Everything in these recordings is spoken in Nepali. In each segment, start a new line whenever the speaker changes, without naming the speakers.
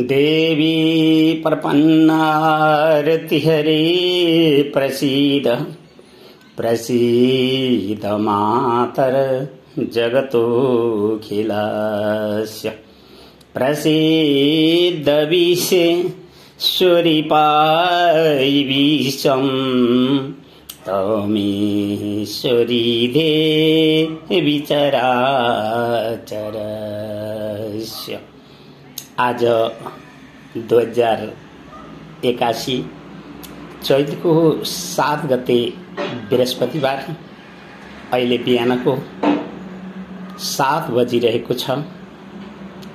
देवी प्रपन्नारति हरे प्रसीद प्रसीद मातर जगतोऽखिलस्य प्रसीद विश्वेश्वरी विश्वं तमेश्वरी देवी चराचरस्य। आज 2081 चैतको 7 गते बृहस्पतिबार अहिले बिहानको 7 बजिरहेको छ।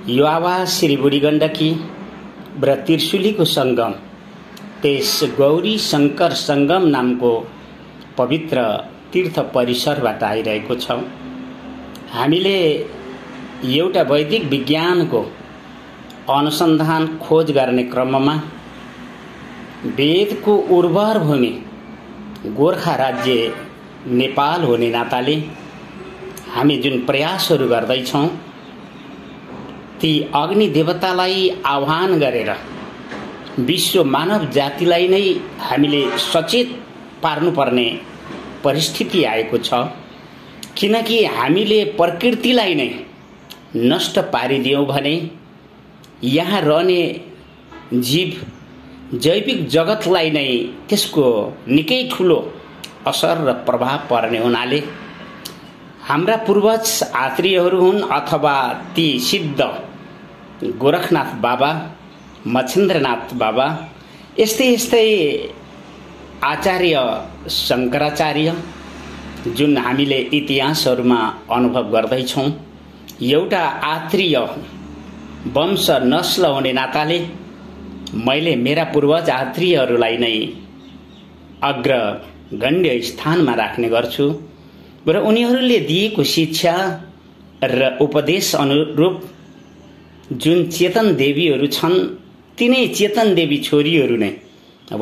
यो आवाज श्री बुढी गण्डकी र त्रिशुलीको संगम त्यस गौरी शंकर संगम नामको पवित्र तीर्थ परिसरबाट आइरहेको छ। हामीले एउटा वैदिक विज्ञानको अनुसन्धान खोज गर्ने क्रममा वेदको उर्वर भूमि गोर्खा राज्य नेपाल हुने नाताले हामी जुन प्रयासहरू गर्दैछौँ ती अग्नि देवतालाई आह्वान गरेर विश्व मानव जातिलाई नै हामीले सचेत पार्नुपर्ने परिस्थिति आएको छ। किनकि हामीले प्रकृतिलाई नै नष्ट पारिदियौँ भने यहाँ रहने जीव जैविक जगतलाई नै त्यसको निकै ठुलो असर र प्रभाव पर्ने हुनाले हाम्रा पूर्वज आत्रेयहरू हुन् अथवा ती सिद्ध गोरखनाथ बाबा, मच्छिन्द्रनाथ बाबा, यस्तै आचार्य शंकराचार्य जुन हामीले इतिहासहरूमा अनुभव गर्दैछौँ, एउटा आत्रेय वंश नस्ल हुने नाताले मैले मेरा पूर्वज आत्रेयहरूलाई नै अग्रगण्य स्थानमा राख्ने गर्छु र उनीहरूले दिएको शिक्षा र उपदेश अनुरूप जुन चेतन देवीहरू छन् तिनै चेतन देवी छोरीहरू नै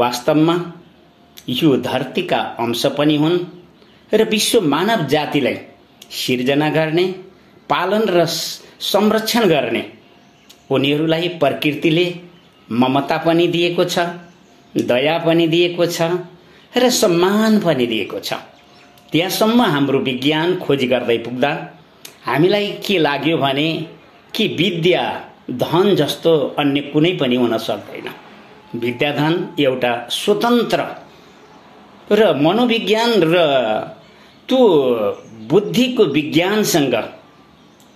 वास्तवमा यो धरतीका अंश पनि हुन् र विश्व मानव जातिलाई सिर्जना गर्ने, पालन र संरक्षण गर्ने उनीहरूलाई प्रकृतिले ममता पनि दिएको छ, दया पनि दिएको छ र सम्मान पनि दिएको छ। त्यहाँसम्म हाम्रो विज्ञान खोजी गर्दै पुग्दा हामीलाई के लाग्यो भने कि विद्या धन जस्तो अन्य कुनै पनि हुन सक्दैन। विद्या धन एउटा स्वतन्त्र र मनोविज्ञान र त्यो बुद्धिको विज्ञानसँग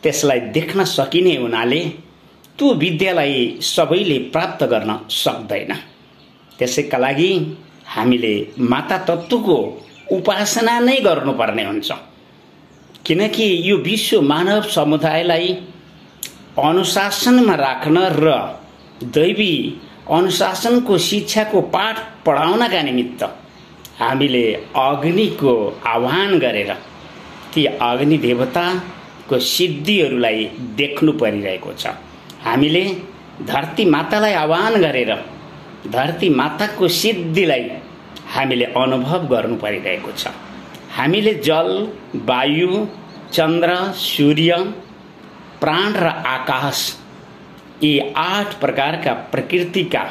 त्यसलाई देख्न सकिने हुनाले त्यो विद्यालाई सबैले प्राप्त गर्न सक्दैन। त्यसैका लागि हामीले माता तत्त्वको उपासना नै गर्नुपर्ने हुन्छ। किनकि यो विश्व मानव समुदायलाई अनुशासनमा राख्न र दैवी अनुशासनको शिक्षाको पाठ पढाउनका निमित्त हामीले अग्निको आह्वान गरेर ती अग्नि देवताको सिद्धिहरूलाई देख्नु परिरहेको छ। हामीले धरती मातालाई आह्वान गरेर धरती माताको सिद्धिलाई हामीले अनुभव गर्नु परिरहेको छ। हामीले जल, वायु, चन्द्र, सूर्य, प्राण र आकाश यी 8 प्रकारका प्रकृतिका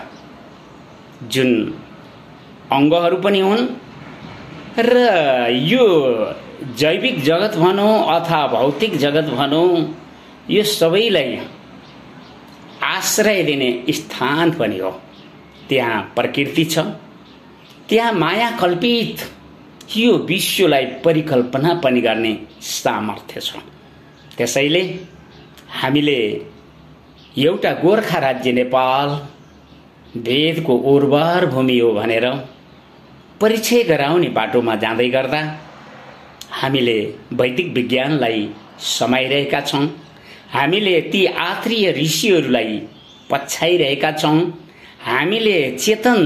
जुन अङ्गहरू पनि हुन् र यो जैविक जगत भनौँ अथवा भौतिक जगत भनौँ, यो सबैलाई आश्रय दिने स्थान पनि हो। त्यहाँ प्रकृति छ, त्यहाँ माया कल्पित यो विश्वलाई परिकल्पना पनि गर्ने सामर्थ्य छ। त्यसैले हामीले एउटा गोर्खा राज्य नेपाल वेदको उर्वर भूमि हो भनेर परिचय गराउने बाटोमा जाँदै गर्दा हामीले वैदिक विज्ञानलाई समाइरहेका छौँ। हामीले ती आत्रेय ऋषिहरूलाई पछ्याइरहेका छौँ। हामीले चेतन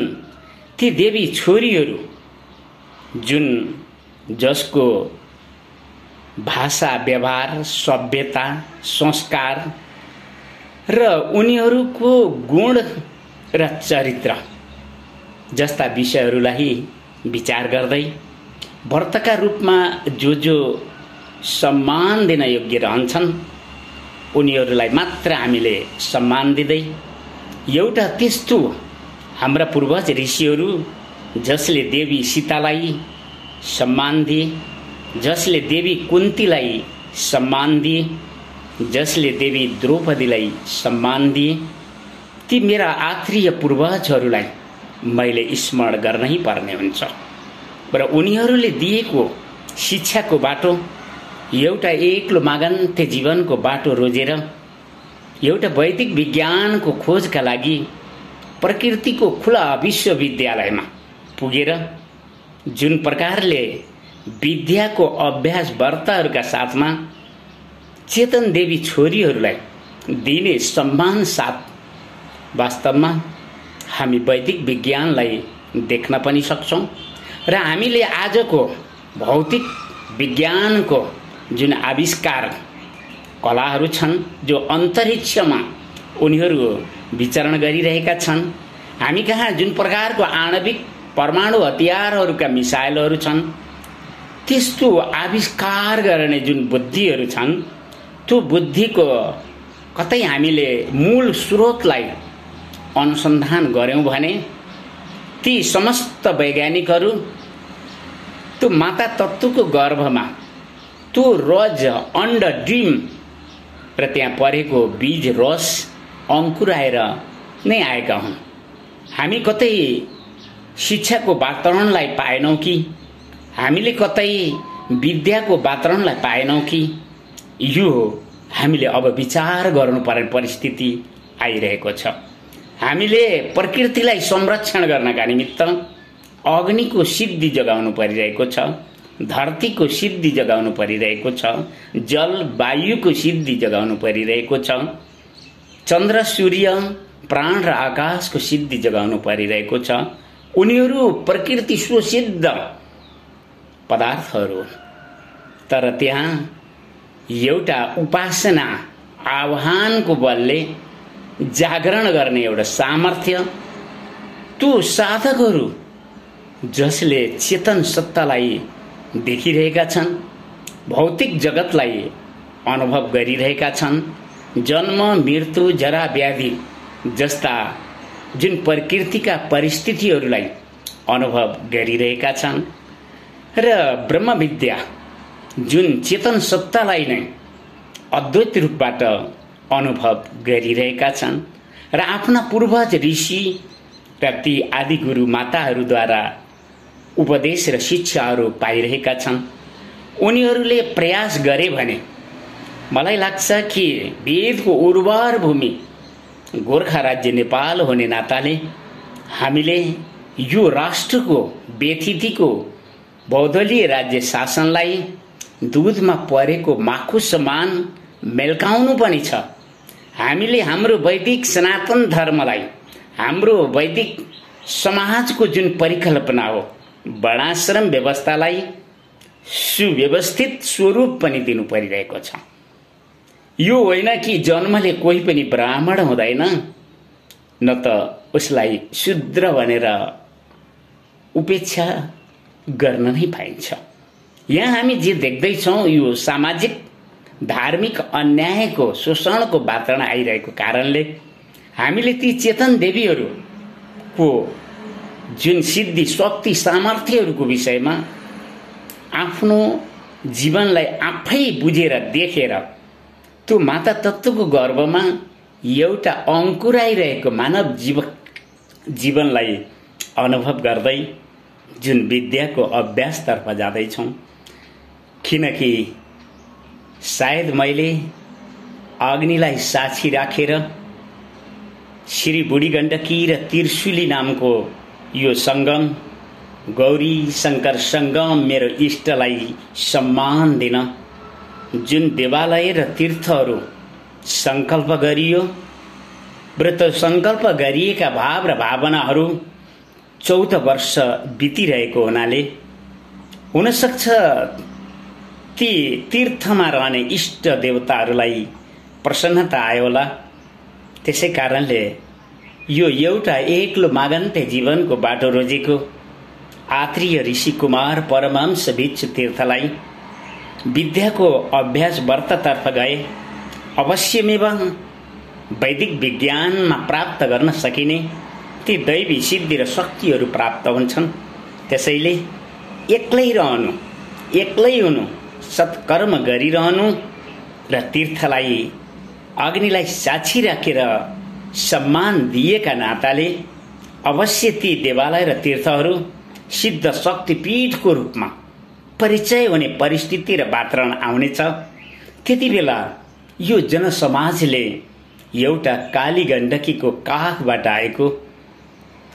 ती देवी छोरीहरू जुन जसको भाषा, व्यवहार, सभ्यता, संस्कार र उनीहरूको गुण र चरित्र जस्ता विषयहरूलाई विचार गर्दै व्रतका रूपमा जो सम्मान दिन योग्य रहन्छन् उनीहरूलाई मात्र हामीले सम्मान दिँदै एउटा त्यस्तो हाम्रा पूर्वज ऋषिहरू जसले देवी सीतालाई सम्मान दिए, जसले देवी कुन्तीलाई सम्मान दिए, जसले देवी द्रौपदीलाई सम्मान दिए, ती मेरा आत्रीय पूर्वजहरूलाई मैले स्मरण गर्नै पर्ने हुन्छ। र उनीहरूले दिएको शिक्षाको बाटो, एउटा एक्लो मागन्ते जीवनको बाटो रोजेर एउटा वैदिक विज्ञानको खोजका लागि प्रकृतिको खुला विश्वविद्यालयमा पुगेर जुन प्रकारले विद्याको अभ्यास व्रतहरूका साथमा चेतन देवी छोरीहरूलाई दिने सम्मान साथ वास्तवमा हामी वैदिक विज्ञानलाई देख्न पनि सक्छौं र हामीले आजको भौतिक विज्ञानको जुन आविष्कार कलाहरू छन्, जो अन्तरिक्षमा उनीहरू विचरण गरिरहेका छन्, हामी कहाँ जुन प्रकारको आणविक परमाणु हतियारहरूका मिसाइलहरू छन्, त्यस्तो आविष्कार गर्ने जुन बुद्धिहरू छन्, त्यो बुद्धिको कतै हामीले मूल स्रोतलाई अनुसन्धान गर्यौं भने ती समस्त वैज्ञानिकहरू त्यो माता तत्त्वको गर्भमा त्यो रज अण्ड डिम र त्यहाँ परेको बीज रस अंकुराएर नै आएका हुन्। हामी कतै शिक्षाको वातावरणलाई पाएनौं कि, हामीले कतै विद्याको वातावरणलाई पाएनौं कि, यो हामीले अब विचार गर्नुपर्ने परिस्थिति आइरहेको छ। हामीले प्रकृतिलाई संरक्षण गर्नका निमित्त अग्निको सिद्धि जगाउनु परिरहेको छ, धरतीको सिद्धि जगाउनु परिरहेको छ, जल वायुको सिद्धि जगाउनु परिरहेको छ, चन्द्र सूर्य प्राण र आकाशको सिद्धि जगाउनु परिरहेको छ। उनीहरू प्रकृति स्वसिद्ध पदार्थहरू, तर त्यहाँ एउटा उपासना आह्वानको बलले जागरण गर्ने एउटा सामर्थ्य, त्यो साधकहरू जसले चेतन सत्तालाई देखिरहेका छन्, भौतिक जगतलाई अनुभव गरिरहेका छन्, जन्म मृत्यु जरा व्याधि जस्ता जुन प्रकृतिका परिस्थितिहरूलाई अनुभव गरिरहेका छन् र ब्रह्म विद्या जुन चेतन सत्तालाई नै अद्वैत रूपबाट अनुभव गरिरहेका छन् र आफ्ना पूर्वज ऋषि र ती आदि गुरु माताहरूद्वारा उपदेश र शिक्षाहरू पाइरहेका छन्। उनीहरूले प्रयास गरे भने मलाई लाग्छ कि वेदको उर्वर भूमि गोर्खा राज्य नेपाल हुने नाताले हामीले यो राष्ट्रको व्यथितिको बहुदलीय राज्य शासनलाई दूधमा परेको माखु समान मेल्काउनु पनि छ। हामीले हाम्रो वैदिक सनातन धर्मलाई, हाम्रो वैदिक समाजको जुन परिकल्पना हो, वर्णाश्रम व्यवस्थालाई सुव्यवस्थित स्वरूप पनि दिनु परिरहेको छ। यो होइन कि जन्मले कोही पनि ब्राह्मण हुँदैन, न त उसलाई शूद्र भनेर उपेक्षा गर्न नै पाइन्छ। यहाँ हामी जे देख्दैछौँ यो सामाजिक धार्मिक अन्यायको शोषणको वातावरण आइरहेको कारणले हामीले ती चेतन देवीहरूको जुन सिद्धि शक्ति सामर्थ्यहरूको विषयमा आफ्नो जीवनलाई आफै बुझेर देखेर त्यो माता तत्त्वको गर्भमा एउटा अंकुराइरहेको मानव जीवनलाई अनुभव गर्दै जुन विद्याको अभ्यासतर्फ जाँदैछौँ। किनकि सायद मैले अग्निलाई साक्षी राखेर श्री बुढी गण्डकी र त्रिशुली नामको यो संगम, गौरी शंकर संगम मेरो इष्टलाई सम्मान दिन जुन देवालय र तीर्थहरू संकल्प गरियो, व्रत संकल्प गरिएका भाव र भावनाहरू 14 वर्ष बितिरहेको हुनाले हुन सक्छ ती तीर्थमा रहने इष्ट देवताहरूलाई प्रसन्नता आयो होला। त्यसै कारणले यो एउटा एक्लो मागन्ते जीवनको बाटो रोजेको आत्रीय ऋषि कुमार परमहंस भिक्षु तीर्थलाई विद्याको अभ्यास व्रततर्फ गए। अवश्यमेव वैदिक विज्ञानमा प्राप्त गर्न सकिने ती दैवी सिद्धि र शक्तिहरू प्राप्त हुन्छन्। त्यसैले एक्लै हुनु, सत्कर्म गरिरहनु र तीर्थलाई, अग्निलाई साक्षी राखेर सम्मान दिएका नाताले अवश्य ती देवालय र तीर्थहरू सिद्ध शक्तिपीठको रूपमा परिचय हुने परिस्थिति र वातावरण आउनेछ। त्यति बेला यो जनसमाजले एउटा काली गण्डकीको काखबाट आएको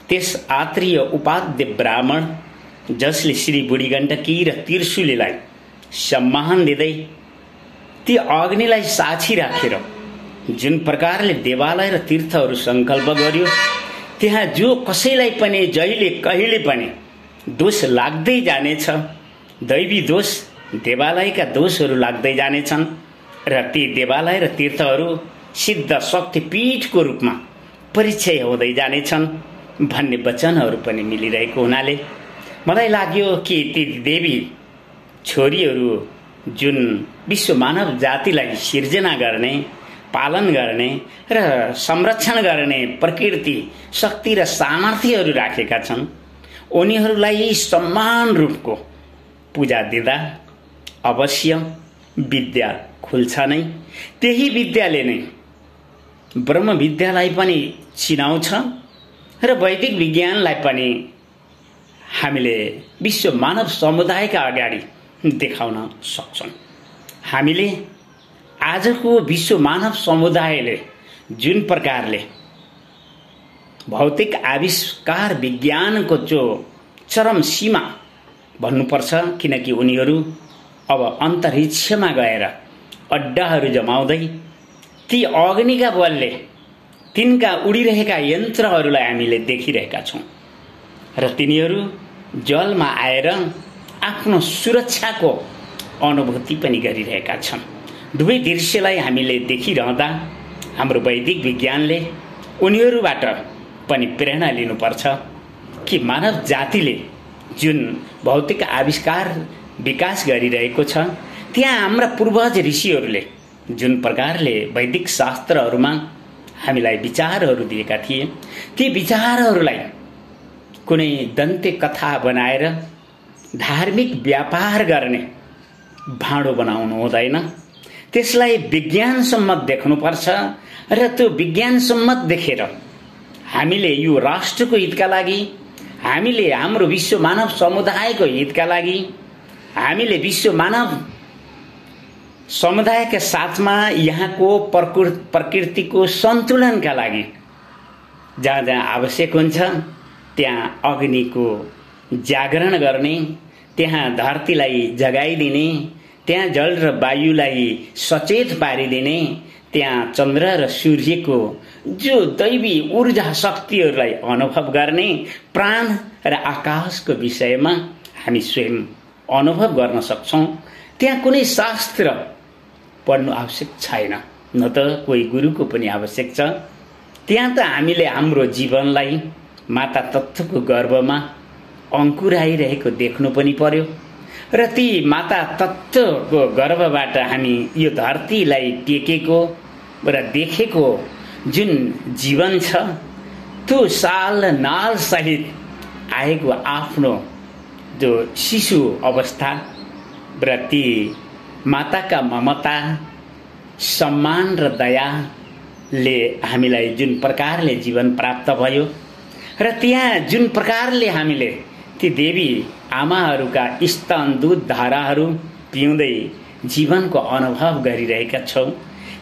त्यस आत्रीय उपाध्य ब्राह्मण जसले श्री बुढी गण्डकी र त्रिशूलीलाई सम्मान दिँदै ती अग्निलाई साक्षी राखेर जुन प्रकारले देवालय र तीर्थहरू सङ्कल्प गर्यो, त्यहाँ जो कसैलाई पनि जहिले कहिले पनि दोष लाग्दै जानेछ, दैवी दोष, देवालयका दोषहरू लाग्दै जानेछन् र ती देवालय र तीर्थहरू सिद्ध शक्तिपीठको रूपमा परिचय हुँदै जानेछन् भन्ने वचनहरू पनि मिलिरहेको हुनाले मलाई लाग्यो कि ती देवी छोरीहरू जुन विश्व मानव जातिलाई सिर्जना गर्ने, पालन गर्ने र संरक्षण गर्ने प्रकृति शक्ति र सामर्थ्यहरू राखेका छन्, उनीहरूलाई समान रूपको पूजा दिँदा अवश्य विद्या खुल्छ नै। त्यही विद्याले नै ब्रह्म विद्यालाई पनि चिनाउँछ र वैदिक विज्ञानलाई पनि हामीले विश्व मानव समुदायका अगाडि देखाउन सक्छौँ। हामीले आजको विश्व मानव समुदायले जुन प्रकारले भौतिक आविष्कार विज्ञानको जो चरम सीमा भन्नुपर्छ, किनकि उनीहरू अब अन्तरिक्षमा गएर अड्डाहरू जमाउँदै ती अग्निका बलले तिनका उडिरहेका यन्त्रहरूलाई हामीले देखिरहेका छौँ र तिनीहरू जलमा आएर आफ्नो सुरक्षाको अनुभूति पनि गरिरहेका छन्। दुवै दृश्यलाई हामीले देखिरहँदा हाम्रो वैदिक विज्ञानले उनीहरूबाट पनि प्रेरणा लिनुपर्छ कि मानव जातिले जुन भौतिक आविष्कार विकास गरिरहेको छ, त्यहाँ हाम्रा पूर्वज ऋषिहरूले जुन प्रकारले वैदिक शास्त्रहरूमा हामीलाई विचारहरू दिएका थिए, ती विचारहरूलाई कुनै दन्ते कथा बनाएर धार्मिक व्यापार गर्ने भाँडो बनाउनु हुँदैन। त्यसलाई विज्ञानसम्मत देख्नुपर्छ र त्यो विज्ञानसम्मत देखेर हामीले यो राष्ट्रको हितका लागि, हामीले हाम्रो विश्व मानव समुदायको हितका लागि, हामीले विश्व मानव समुदायका साथमा यहाँको प्रकृतिको सन्तुलनका लागि जहाँ जहाँ आवश्यक हुन्छ त्यहाँ अग्निको जागरण गर्ने, त्यहाँ धरतीलाई जगाइदिने, त्यहाँ जल र वायुलाई सचेत पारिदिने, त्यहाँ चन्द्र र सूर्यको जो दैवी ऊर्जा शक्तिहरूलाई अनुभव गर्ने, प्राण र आकाशको विषयमा हामी स्वयं अनुभव गर्न सक्छौँ। त्यहाँ कुनै शास्त्र पढ्नु आवश्यक छैन, न त कोही गुरुको पनि आवश्यक छ। त्यहाँ त हामीले हाम्रो जीवनलाई माता तत्त्वको गर्भमा अङ्कुराइरहेको देख्नु पनि पर्यो र ती माता तत्त्वको गर्भबाट हामी यो धरतीलाई टेकेको र देखेको जुन जीवन छ, त्यो साल नाल सहित आएको आफ्नो जो शिशु अवस्था र ती माताका ममता, सम्मान र दयाले हामीलाई जुन प्रकारले जीवन प्राप्त भयो र त्यहाँ जुन प्रकारले हामीले ती देवी आमाहरूका स्तन दूध धाराहरू पिउँदै जीवनको अनुभव गरिरहेका छौँ,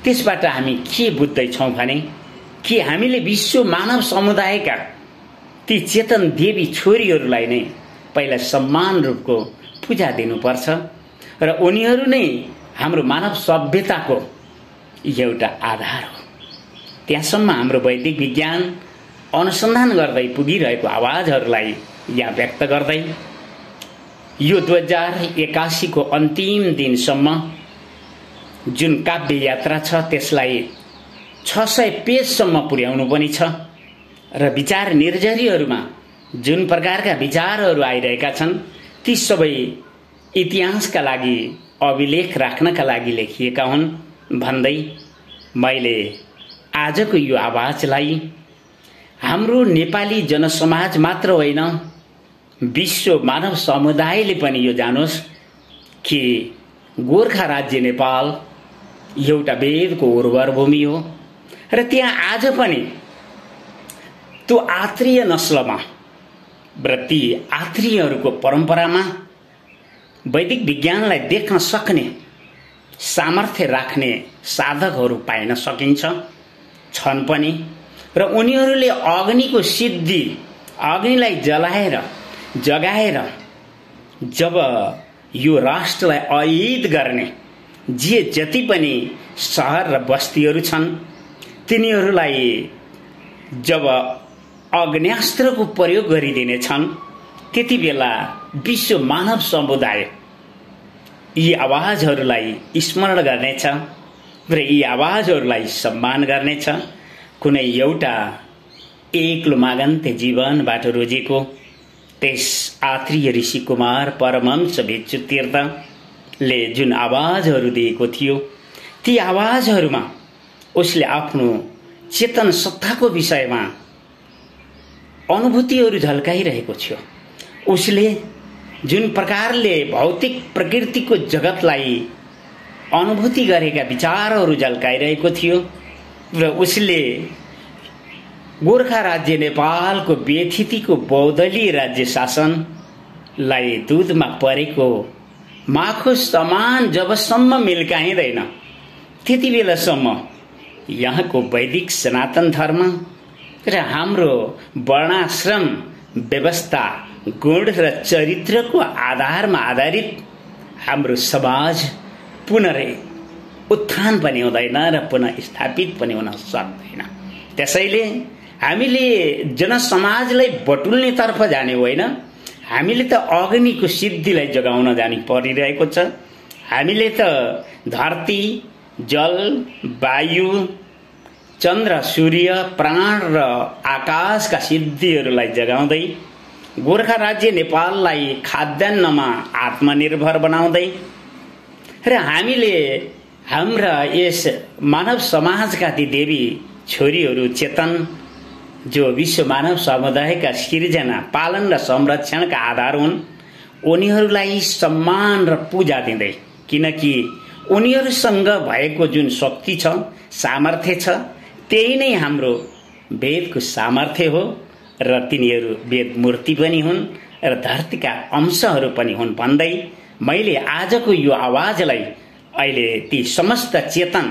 त्यसबाट हामी के बुझ्दैछौँ भने कि हामीले विश्व मानव समुदायका ती चेतन देवी छोरीहरूलाई नै पहिला सम्मान रूपको पूजा दिनुपर्छ र उनीहरू नै हाम्रो मानव सभ्यताको एउटा आधार हो। त्यहाँसम्म हाम्रो वैदिक विज्ञान अनुसन्धान गर्दै पुगिरहेको आवाजहरूलाई यहाँ व्यक्त गर्दै यो 2081 को अन्तिम दिनसम्म जुन काव्य यात्रा छ त्यसलाई 600 पेजसम्म पुर्याउनु पनि छ र विचार निर्झरीहरूमा जुन प्रकारका विचारहरू आइरहेका छन् ती सबै इतिहासका लागि अभिलेख राख्नका लागि लेखिएका हुन् भन्दै मैले आजको यो आवाजलाई हाम्रो नेपाली जनसमाज मात्र होइन, विश्व मानव समुदायले पनि यो जानोस् कि गोर्खा राज्य नेपाल एउटा वेदको उर्वर भूमि हो र त्यहाँ आज पनि त्यो आत्रीय नस्लमा र ती आत्रीयहरूको परम्परामा वैदिक विज्ञानलाई देख्न सक्ने सामर्थ्य राख्ने साधकहरू पाइन सकिन्छ, छन् पनि। र उनीहरूले अग्निको सिद्धि, अग्निलाई जलाएर जगाएर जब यो राष्ट्रलाई अहित गर्ने जति पनि सहर र बस्तीहरू छन् तिनीहरूलाई जब अग्न्यास्त्रको प्रयोग गरिदिनेछन् त्यति बेला विश्व मानव समुदाय यी आवाजहरूलाई स्मरण गर्नेछ र यी आवाजहरूलाई सम्मान गर्नेछ। कुनै एउटा एक्लो मागन्ते जीवनबाट रोजेको त्यस आत्रीय ऋषि कुमार परमहंस भिक्षु तीर्थले जुन आवाजहरू दिएको थियो, ती आवाजहरूमा उसले आफ्नो चेतन सत्ताको विषयमा अनुभूतिहरू झल्काइरहेको थियो। उसले जुन प्रकारले भौतिक प्रकृतिको जगतलाई अनुभूति गरेका विचारहरू झल्काइरहेको थियो र उसले गोर्खा राज्य नेपालको व्यथितिको बहुदलीय राज्य शासनलाई दुधमा परेको माखो समान जबसम्म मिल्काइँदैन त्यति बेलासम्म यहाँको वैदिक सनातन धर्म र हाम्रो वर्णाश्रम व्यवस्था गुण र चरित्रको आधारमा आधारित हाम्रो समाज पुनरुत्थान पनि हुँदैन र पुनः स्थापित पनि हुन सक्दैन। त्यसैले हामीले जनसमाजलाई बटुल्नेतर्फ जाने होइन, हामीले त अग्निको सिद्धिलाई जगाउन जानु परिरहेको छ। हामीले त धरती, जल, वायु, चन्द्र, सूर्य, प्राण र आकाशका सिद्धिहरूलाई जगाउँदै गोर्खा राज्य नेपाललाई खाद्यान्नमा आत्मनिर्भर बनाउँदै र हामीले हाम्रा यस मानव समाजका ती देवी छोरीहरू चेतन जो विश्व मानव समुदायका सिर्जना, पालन र संरक्षणका आधार हुन्, उनीहरूलाई सम्मान र पूजा दिँदै, किनकि उनीहरूसँग भएको जुन शक्ति छ, सामर्थ्य छ, त्यही नै हाम्रो वेदको सामर्थ्य हो र तिनीहरू वेद मूर्ति पनि हुन् र धरतीका अंशहरू पनि हुन् भन्दै मैले आजको यो आवाजलाई अहिले ती समस्त चेतन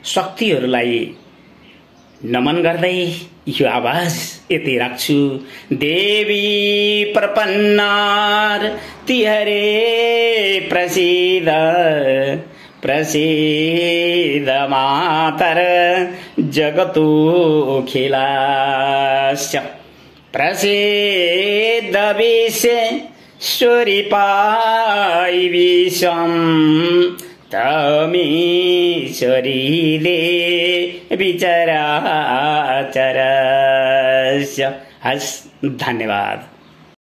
शक्तिहरूलाई नमन गर्दै यो आवाज यति राख्छु। देवी प्रपन्नार तिहरे प्रसिद्ध प्रसिद्ध मातर जगतो खिलास्य प्रसिद्ध विश्वेश्वरी पाई विषम तमीश्वरीले विचराचरस्य। हस्, धन्यवाद।